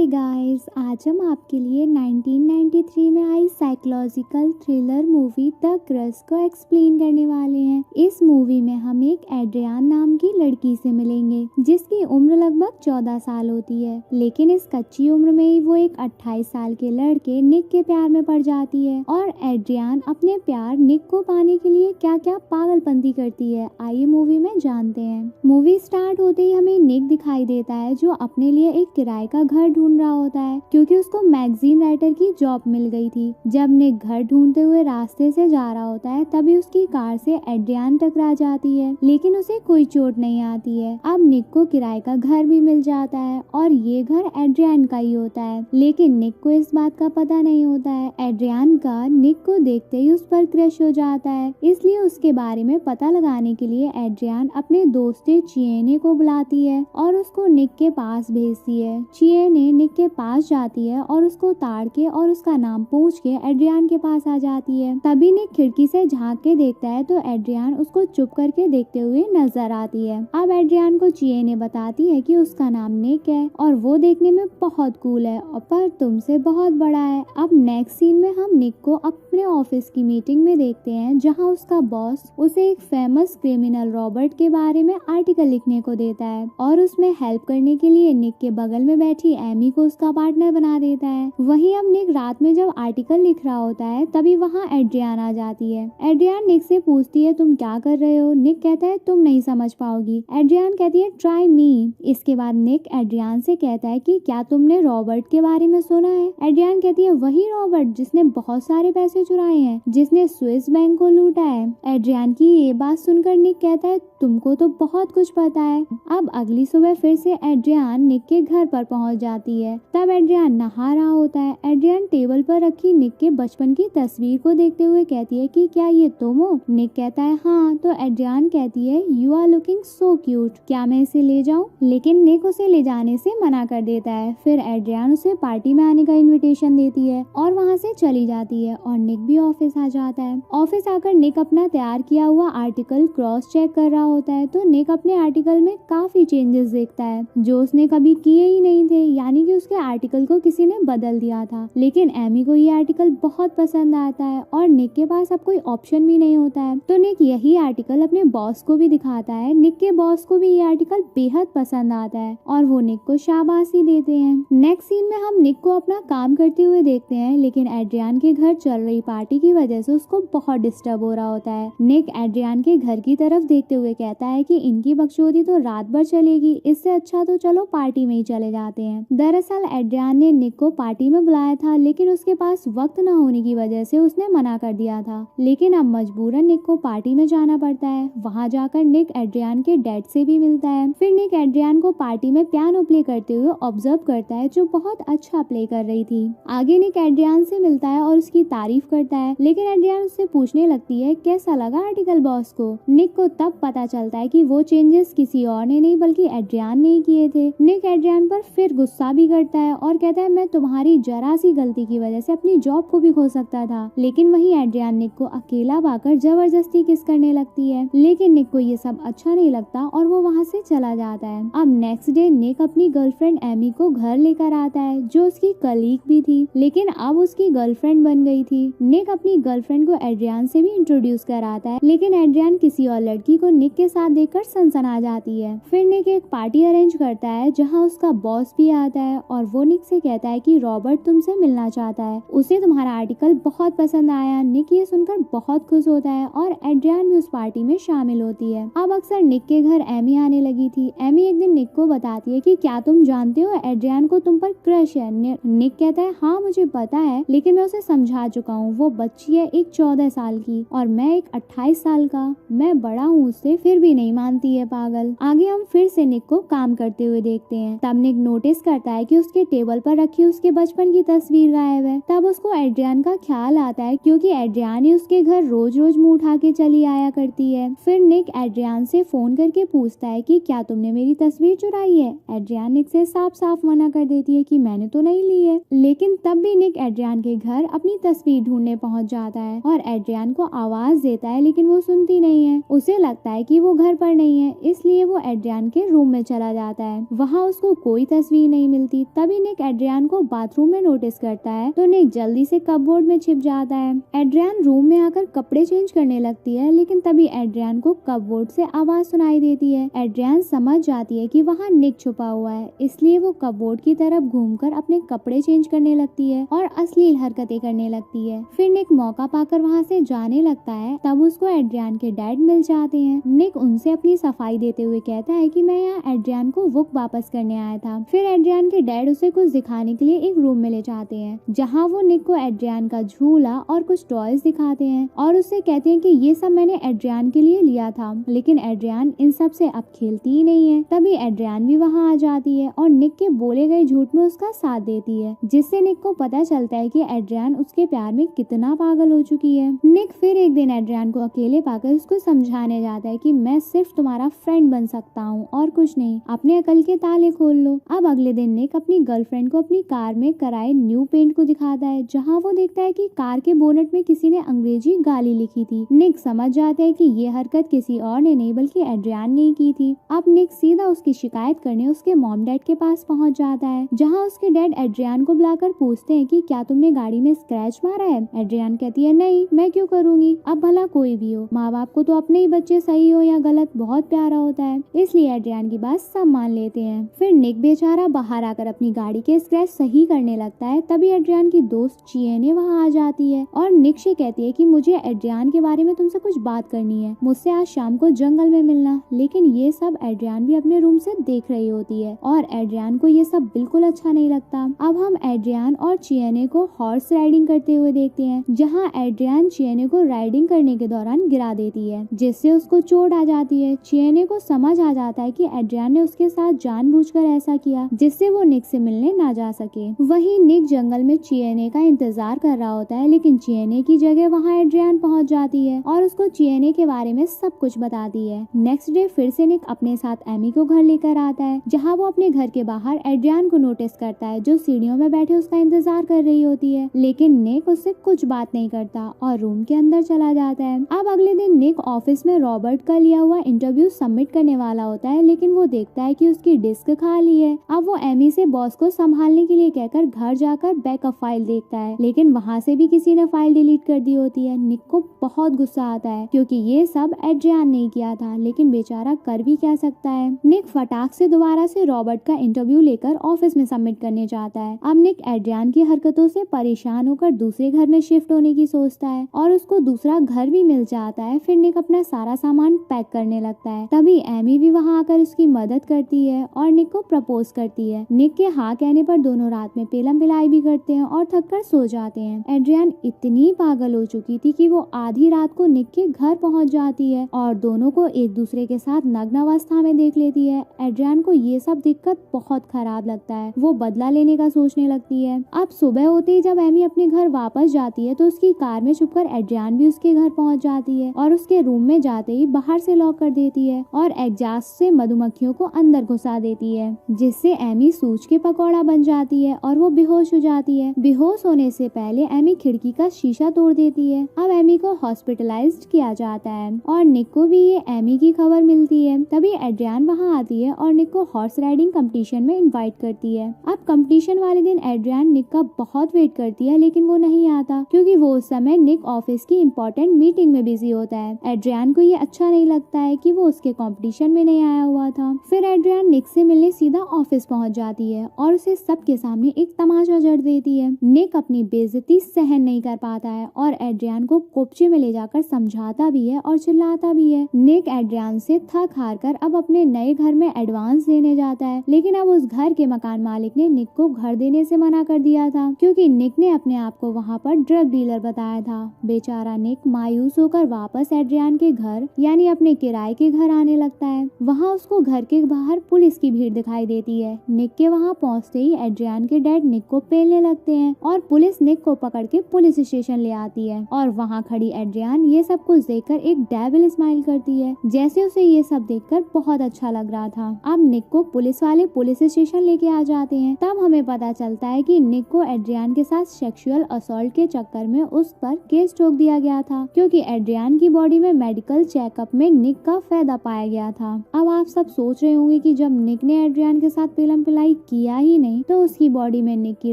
Hi guys, आज हम आपके लिए 1993 में आई psychological thriller movie the crush को एक्सप्लेन करने वाले हैं। इस मूवी में हम एक एड्रियान नाम की लड़की से मिलेंगे जिसकी उम्र लगभग 14 साल होती है, लेकिन इस कच्ची उम्र में ही वो एक 28 साल के लड़के निक के प्यार में पड़ जाती है। और एड्रियान अपने प्यार निक को पाने के लिए क्या क्या पागलपंती करती है, आइए मूवी में जानते हैं। मूवी स्टार्ट होते ही हमें निक दिखाई देता है जो अपने लिए एक किराए का घर ढूंढ रहा होता है क्योंकि उसको मैगजीन राइटर की जॉब मिल गई थी। जब निक घर ढूंढते हुए रास्ते से जा रहा होता है तभी उसकी कार से एड्रियान टकरा जाती है, लेकिन उसे कोई चोट नहीं आती है। अब निक को किराए का घर भी मिल जाता है और ये घर एड्रियान का ही होता है, लेकिन निक को इस बात का पता नहीं होता है। एड्रियान का निक को देखते ही उस पर क्रश हो जाता है, इसलिए उसके बारे में पता लगाने के लिए एड्रियान अपने दोस्त चिएने को बुलाती है और उसको निक के पास भेजती है। चिएने निक के पास जाती है और उसको ताड़ के और उसका नाम पूछ के एड्रियान के पास आ जाती है। तभी निक खिड़की से झांक के देखता है तो एड्रियान उसको चुप करके देखते हुए नजर आती है। अब एड्रियान को चिएने बताती है कि उसका नाम निक है और वो देखने में बहुत कूल है पर तुमसे बहुत बड़ा है। अब नेक्स्ट सीन में हम निक को अपने ऑफिस की मीटिंग में देखते हैं जहाँ उसका बॉस उसे एक फेमस क्रिमिनल रॉबर्ट के बारे में आर्टिकल लिखने को देता है और उसमें हेल्प करने के लिए निक के बगल में बैठी एमी को उसका पार्टनर बना देता है। वहीं अब निक रात में जब आर्टिकल लिख रहा होता है तभी वहाँ एड्रियान आ जाती है। एड्रियान निक से पूछती है तुम क्या कर रहे हो। निक कहता है तुम नहीं समझ पाओगी। एड्रियान कहती है ट्राई मी। इसके बाद निक एड्रियान से कहता है कि क्या तुमने रॉबर्ट के बारे में सुना है। एड्रियान कहती है वही रॉबर्ट जिसने बहुत सारे पैसे चुराए हैं, जिसने स्विस बैंक को लूटा है। एड्रियान की ये बात सुनकर निक कहता है तुमको तो बहुत कुछ पता है। अब अगली सुबह फिर से एड्रियान निक के घर पर पहुंच जाती है। तब एड्रियान नहा रहा होता है। एड्रियान टेबल पर रखी निक के बचपन की तस्वीर को देखते हुए कहती है कि क्या ये तुम हो। निक कहता है हाँ। तो एड्रियान कहती है you are looking so cute, क्या मैं इसे ले जाऊं। लेकिन निक उसे ले जाने से मना कर देता है। फिर एड्रियान उसे पार्टी में आने का इन्विटेशन देती है और वहाँ से चली जाती है और निक भी ऑफिस आ जाता है। ऑफिस आकर निक अपना तैयार किया हुआ आर्टिकल क्रॉस चेक कर रहा होता है तो निक अपने आर्टिकल में काफी चेंजेस देखता है जो उसने कभी किए ही नहीं थे, यानी कि उसके आर्टिकल को किसी ने बदल दिया था। लेकिन एमी को ये आर्टिकल बहुत पसंद आता है और निक के पास अब कोई ऑप्शन भी नहीं होता है तो निक यही आर्टिकल अपने बॉस को भी दिखाता है। निक के बॉस को भी ये आर्टिकल बेहद पसंद आता है और वो निक को शाबाशी देते हैं। नेक्स्ट सीन में हम निक को अपना काम करते हुए देखते हैं, लेकिन एड्रियान के घर चल रही पार्टी की वजह से उसको बहुत डिस्टर्ब हो रहा होता है। निक एड्रियान के घर की तरफ देखते हुए कहता है कि इनकी बकचोदी तो रात भर चलेगी, इससे अच्छा तो चलो पार्टी में ही चले जाते हैं। दरअसल एड्रियान ने निक को पार्टी में बुलाया था, लेकिन उसके पास वक्त न होने की वजह से उसने मना कर दिया था। लेकिन अब मजबूरन निक को पार्टी में जाना पड़ता है। वहाँ जाकर निक एड्रियान के डैड से भी मिलता है। फिर निक एड्रियान को पार्टी में पियानो प्ले करते हुए ऑब्जर्व करता है जो बहुत अच्छा प्ले कर रही थी। आगे निक एड्रियान से मिलता है और उसकी तारीफ करता है, लेकिन एड्रियान उससे पूछने लगती है कैसा लगा आर्टिकल बॉस को। निक को तब पता चलता है कि वो चेंजेस किसी और ने नहीं बल्कि एड्रियान ने ही किए थे। निक एड्रियान पर फिर गुस्सा भी करता है और कहता है मैं तुम्हारी जरा सी गलती की वजह से अपनी जॉब को भी खो सकता था। लेकिन वहीं एड्रियान निक को अकेला पाकर जबरदस्ती किस करने लगती है, लेकिन निक को ये सब अच्छा नहीं लगता और वो वहाँ से चला जाता है। अब नेक्स्ट डे निक अपनी गर्लफ्रेंड एमी को घर लेकर आता है जो उसकी कलीग भी थी, लेकिन अब उसकी गर्लफ्रेंड बन गई थी। निक अपनी गर्लफ्रेंड को एड्रियान से भी इंट्रोड्यूस कराता है, लेकिन एड्रियान किसी और लड़की को निक के साथ देखकर सनसना जाती है। फिर निक एक पार्टी अरेंज करता है जहां उसका बॉस भी आता है और वो निक से कहता है कि रॉबर्ट तुमसे मिलना चाहता है, उसे तुम्हारा आर्टिकल बहुत पसंद आया। निक ये सुनकर बहुत खुश होता है और एड्रियान भी उस पार्टी में शामिल होती है। अब अक्सर निक के घर एमी आने लगी थी। एमी एक दिन निक को बताती है कि क्या तुम जानते हो एड्रियान को तुम पर क्रश है। निक कहता है हाँ मुझे पता है, लेकिन मैं उसे समझा चुका हूँ। वो बच्ची है एक 14 साल की और मैं एक 28 साल का, मैं बड़ा हूँ उससे, फिर भी नहीं मानती है पागल। आगे हम फिर से निक को काम करते हुए देखते हैं। तब निक नोटिस करता है कि उसके टेबल पर रखी उसके बचपन की तस्वीर गायब है। तब उसको एड्रियान का ख्याल आता है क्योंकि एड्रियान ही उसके घर रोज रोज मुंह उठा के चली आया करती है। फिर निक एड्रियान से फोन करके पूछता है कि क्या तुमने मेरी तस्वीर चुराई है। एड्रियान निक से साफ साफ मना कर देती है कि मैंने तो नहीं ली है, लेकिन तब भी निक एड्रियान के घर अपनी तस्वीर ढूंढने पहुंच जाता है और एड्रियान को आवाज देता है, लेकिन वो सुनती नहीं है। उसे लगता है कि वो घर पर नहीं है, इसलिए वो एड्रियान के रूम में चला जाता है। वहाँ उसको कोई तस्वीर नहीं मिलती। तभी निक एड्रियान को बाथरूम में नोटिस करता है तो निक जल्दी से कपबोर्ड में छिप जाता है। एड्रियान रूम में आकर कपड़े चेंज करने लगती है, लेकिन तभी एड्रियान को कपबोर्ड से आवाज सुनाई देती है। एड्रियान समझ जाती है कि वहाँ निक छुपा हुआ है, इसलिए वो कपबोर्ड की तरफ घूमकर अपने कपड़े चेंज करने लगती है और अश्लील हरकतें करने लगती है। फिर निक मौका पाकर वहाँ से जाने लगता है, तब उसको एड्रियान के डैड मिल जाते हैं। निक उनसे अपनी सफाई देते हुए कहता है कि मैं यहाँ एड्रियान को बुक वापस करने आया था। फिर एड्रियान के डैड उसे कुछ दिखाने के लिए एक रूम में ले जाते हैं, जहाँ वो निक को एड्रियान का झूला और कुछ टॉयज दिखाते हैं और उससे कहते हैं कि ये सब मैंने एड्रियान के लिए लिया था, लेकिन एड्रियान इन सब से अब खेलती ही नहीं है। तभी एड्रियान भी वहाँ आ जाती है और निक के बोले गए झूठ में उसका साथ देती है, जिससे निक को पता चलता है कि एड्रियान उसके प्यार में कितना पागल हो चुकी है। निक फिर एक दिन एड्रियान को अकेले पाकर उसको समझाने जाता है कि मैं सिर्फ तुम्हारा फ्रेंड बन सकता हूँ और कुछ नहीं, अपने अकल के ताले खोल लो। अब अगले दिन निक अपनी गर्लफ्रेंड को अपनी कार में कराए न्यू पेंट को दिखाता है, जहाँ वो देखता है कि कार के बोनट में किसी ने अंग्रेजी गाली लिखी थी। निक समझ जाता है कि ये हरकत किसी और ने नहीं बल्कि एड्रियान ने की थी। अब निक सीधा उसकी शिकायत करने उसके मॉम डैड के पास पहुंच जाता है, जहां उसके डैड एड्रियान को बुलाकर पूछते हैं कि क्या तुमने गाड़ी में स्क्रैच मारा है। एड्रियान कहती है नहीं, मैं क्यों करूंगी, अब भला कोई भी हो, माँ बाप को तो अपने ही बच्चे सही हो या गलत बहुत प्यारा होता है, इसलिए एड्रियान की बात सब मान लेते हैं। फिर निक बेचारा बाहर आकर अपनी गाड़ी के स्क्रैच सही करने लगता है। तभी एड्रियान की दोस्त चियने वहाँ आ जाती है और निक से कहती है कि मुझे एड्रियान के बारे में तुमसे कुछ बात करनी है, मुझसे आज शाम को जंगल में मिलना। लेकिन ये सब एड्रियान भी अपने रूम से देख रही होती है और एड्रियान को ये सब बिल्कुल अच्छा नहीं लगता। अब हम एड्रियान और चियने को हॉर्स राइडिंग करते हुए देखते हैं, जहाँ एड्रियान चियने को राइडिंग करने के दौरान गिरा देती है, जिससे उसको चोट आ जाती है। चियने को समझ आ जाता है कि एड्रियान ने उसके साथ जानबूझकर ऐसा किया, जिससे वो निक से मिलने ना जा सके। वहीं निक जंगल में चियने का इंतजार कर रहा होता है, लेकिन चियने की जगह वहाँ एड्रियान पहुँच जाती है और उसको चियने के बारे में सब कुछ बताती है। नेक्स्ट डे फिर से निक अपने साथ एमी को घर लेकर आता है, जहाँ वो अपने घर के बाहर एड्रियान को नोटिस करता है, जो सीढ़ियों में बैठे उसका इंतजार कर रही होती है। लेकिन निक उससे कुछ बात नहीं करता और रूम के अंदर चला जाता है। अब अगले दिन निक ऑफिस में रॉबर्ट का लिया हुआ इंटरव्यू सबमिट करने वाला होता है, लेकिन वो देखता है कि उसकी डिस्क खाली है। अब वो एमी से बॉस को संभालने के लिए कहकर घर जाकर बैकअप फाइल देखता है, लेकिन वहाँ से भी किसी ने फाइल डिलीट कर दी होती है। निक को बहुत गुस्सा आता है, क्योंकि ये सब एड्रियान ने किया था, लेकिन बेचारा कर भी क्या सकता है। निक फटाक से दोबारा से रॉबर्ट का इंटरव्यू लेकर ऑफिस में सबमिट करने जाता है। अब निक एड्रियान की हरकतों से परेशान होकर दूसरे घर में शिफ्ट होने की सोचता है और उसको दूसरा घर भी मिल जाता है। फिर निक अपना सारा सामान पैक करने लगता है। तभी एमी भी वहाँ आकर उसकी मदद करती है और निक को प्रपोज करती है। निक के हाँ कहने पर दोनों रात में पेलम पिलाई भी करते हैं और थक कर सो जाते हैं। एड्रियान इतनी पागल हो चुकी थी कि वो आधी रात को निक के घर पहुँच जाती है और दोनों को एक दूसरे के साथ नग्न अवस्था में देख लेती है। एड्रियान को ये सब देखकर बहुत खराब लगता है, वो बदला लेने का सोचने लगती है। अब सुबह होते ही जब एमी अपने घर वापस जाती है तो उसकी कार में छुपकर एड्रियान भी उसके घर पहुंच जाती है और उसके रूम में जाते ही बाहर से लॉक कर देती है और एग्जॉस्ट से मधुमक्खियों को अंदर घुसा देती है, जिससे एमी सूज के पकौड़ा बन जाती है और वो बेहोश हो जाती है। बेहोश होने से पहले एमी खिड़की का शीशा तोड़ देती है। अब एमी को हॉस्पिटलाइज्ड किया जाता है और निक को भी ये एमी की खबर मिलती है। तभी एड्रियान वहाँ आती है और निक को हॉर्स राइडिंग कंपटीशन में इनवाइट करती है। अब कंपटीशन वाले दिन एड्रियान निक का बहुत वेट करती है, लेकिन वो नहीं आता, क्योंकि वो उस समय निक ऑफिस की इम्पोर्टेंट मीटिंग में बिजी होता है। एड्रियान को ये अच्छा नहीं लगता है कि वो उसके कंपटीशन में नहीं आया हुआ था। फिर एड्रियान निक से मिलने सीधा ऑफिस पहुंच जाती है और उसे सबके सामने एक तमाचा जड़ देती है। निक अपनी बेइज्जती सहन नहीं कर पाता है और एड्रियान को कोपचे में ले जाकर समझाता भी है और चिल्लाता भी है। निक एड्रियान से थक हार कर अब अपने नए घर में एडवांस देने जाता है, लेकिन अब उस घर के मकान मालिक ने निक को घर देने से मना कर दिया था, क्योंकि निक ने अपने आप को वहाँ पर ड्रग डीलर बताया था। बेचारा निक मायूस होकर वापस एड्रियान के घर यानी अपने किराए के घर आने लगता है। वहाँ उसको घर के बाहर पुलिस की भीड़ दिखाई देती है। निक के वहाँ पहुँचते ही एड्रियान के डैड निक को पेलने लगते हैं और पुलिस निक को पकड़ के पुलिस स्टेशन ले आती है और वहाँ खड़ी एड्रियान ये सब कुछ देखकर एक डेविल स्माइल करती है, जैसे उसे ये सब देखकर बहुत अच्छा लग रहा था। अब निक को पुलिस वाले पुलिस स्टेशन लेके आ जाते हैं। तब हमें पता चलता है कि निक को एड्रियान के साथ सेक्सुअल असॉल्ट के चक्कर में उस पर केस ठोक दिया गया था, क्योंकि एड्रियान की बॉडी में मेडिकल चेकअप में निक का फायदा पाया गया था। अब आप सब सोच रहे होंगे कि जब निक ने एड्रियान के साथ पेलम पिलाई की किया ही नहीं तो उसकी बॉडी में निक की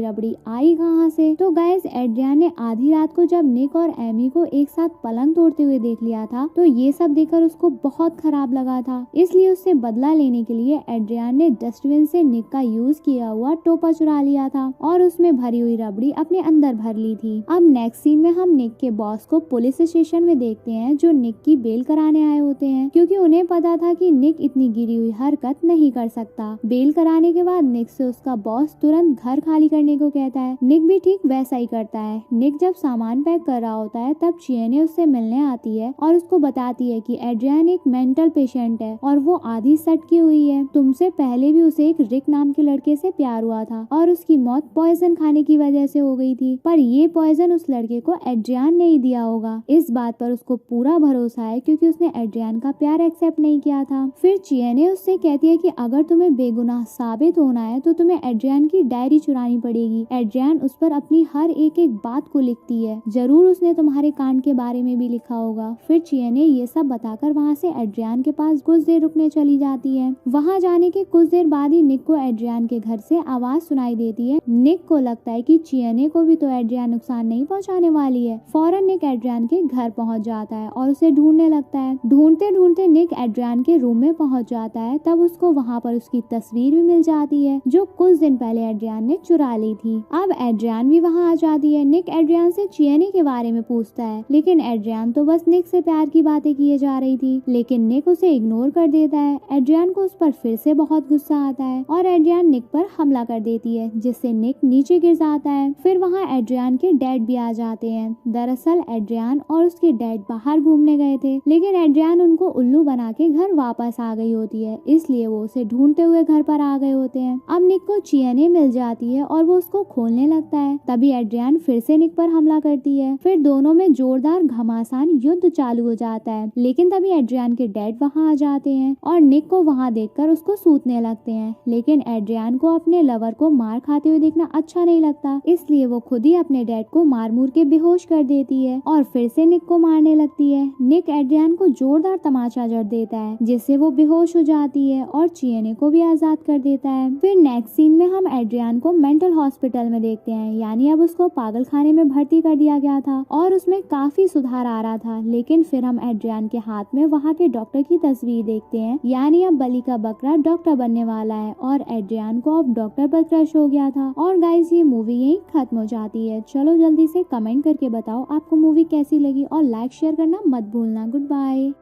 रबड़ी आई कहाँ से। तो गाइस एड्रियन ने आधी रात को जब निक और एमी को एक साथ पलंग तोड़ते हुए देख लिया था तो ये सब देखकर उसको बहुत खराब लगा था, इसलिए उससे बदला लेने के लिए एड्रियन ने डस्टबिन से निक का यूज किया हुआ टोपा चुरा लिया था और उसमें भरी हुई रबड़ी अपने अंदर भर ली थी। अब नेक्स्ट सीन में हम निक के बॉस को पुलिस स्टेशन में देखते हैं जो निक की बेल कराने आए होते हैं, क्योंकि उन्हें पता था कि निक इतनी गिरी हुई हरकत नहीं कर सकता। बेल कराने के बाद निक से उसका बॉस तुरंत घर खाली करने को कहता है। निक भी ठीक वैसा ही करता है। निक जब सामान पैक कर रहा होता है तब चियने उससे मिलने आती है और उसको बताती है कि एड्रियन एक मेंटल पेशेंट है और वो आधी सटकी हुई है। तुमसे पहले भी उसे एक रिक नाम के लड़के से प्यार हुआ था और उसकी मौत पॉइजन खाने की वजह से हो गई थी, पर ये पॉइजन उस लड़के को एड्रियन ने ही दिया होगा। इस बात पर उसको पूरा भरोसा है क्योंकि उसने एड्रियन का प्यार एक्सेप्ट नहीं किया था। फिर चियने उससे कहती है कि अगर तुम्हें बेगुनाह साबित होना है तो तुम्हें एड्रियन की डायरी चुरानी पड़ेगी। एड्रियन उस पर अपनी हर एक बात को लिखती है, जरूर उसने तुम्हारे कांड के बारे में भी लिखा होगा। फिर चियने ये सब बताकर वहाँ से एड्रियन के पास कुछ देर रुकने चली जाती है। वहाँ जाने के कुछ देर बाद ही निक को एड्रियन के घर से आवाज सुनाई देती है। निक को लगता है कि चियने को भी तो एड्रियन नुकसान नहीं पहुँचाने वाली है। फौरन निक एड्रियन के घर पहुँच जाता है और उसे ढूंढने लगता है। ढूंढते ढूंढते निक एड्रियन के रूम में पहुँच जाता है, तब उसको वहाँ पर उसकी तस्वीर भी मिल जाती है जो कुछ दिन पहले एड्रियन ने चुरा ली थी। अब एड्रियन भी वहाँ आ जाती है। निक एड्रियन से चियने के बारे में पूछता है, लेकिन एड्रियन तो बस निक से प्यार की बातें किए जा रही थी, लेकिन निक उसे इग्नोर कर देता है। एड्रियन को उस पर फिर से बहुत गुस्सा आता है और एड्रियन निक पर हमला कर देती है, जिससे निक नीचे गिर जाता है। फिर वहाँ एड्रियन के डैड भी आ जाते हैं। दरअसल एड्रियन और उसके डैड बाहर घूमने गए थे, लेकिन एड्रियन उनको उल्लू बना के घर वापस आ गई होती है, इसलिए वो उसे ढूंढते हुए घर पर आ गए होते हैं। अब निक को चियने मिल जाती है और वो उसको खोलने लगता है। तभी एड्रियन फिर से निक पर हमला करती है। फिर दोनों में जोरदार घमासान युद्ध चालू हो जाता है, लेकिन तभी एड्रियन के डैड वहाँ आ जाते हैं और निक को वहाँ देखकर उसको सूतने लगते हैं। लेकिन एड्रियन को अपने लवर को मार खाते हुए देखना अच्छा नहीं लगता, इसलिए वो खुद ही अपने डैड को मार मुर के बेहोश कर देती है और फिर से निक को मारने लगती है। निक एड्रियन को जोरदार तमाचा जड़ देता है, जिससे वो बेहोश हो जाती है और चियने को भी आजाद कर देता है। फिर नेक्स्ट सीन में हम एड्रियन को मेंटल हॉस्पिटल में देखते हैं, यानी अब उसको पागल खाने में भर्ती कर दिया गया था और उसमें काफी सुधार आ रहा था। लेकिन फिर हम एड्रियन के हाथ में वहाँ के डॉक्टर की तस्वीर देखते हैं, यानी अब बलि का बकरा डॉक्टर बनने वाला है और एड्रियन को अब डॉक्टर पर क्रश हो गया था। और गाइस ये मूवी यही खत्म हो जाती है। चलो जल्दी से कमेंट करके बताओ आपको मूवी कैसी लगी और लाइक शेयर करना मत भूलना। Good bye.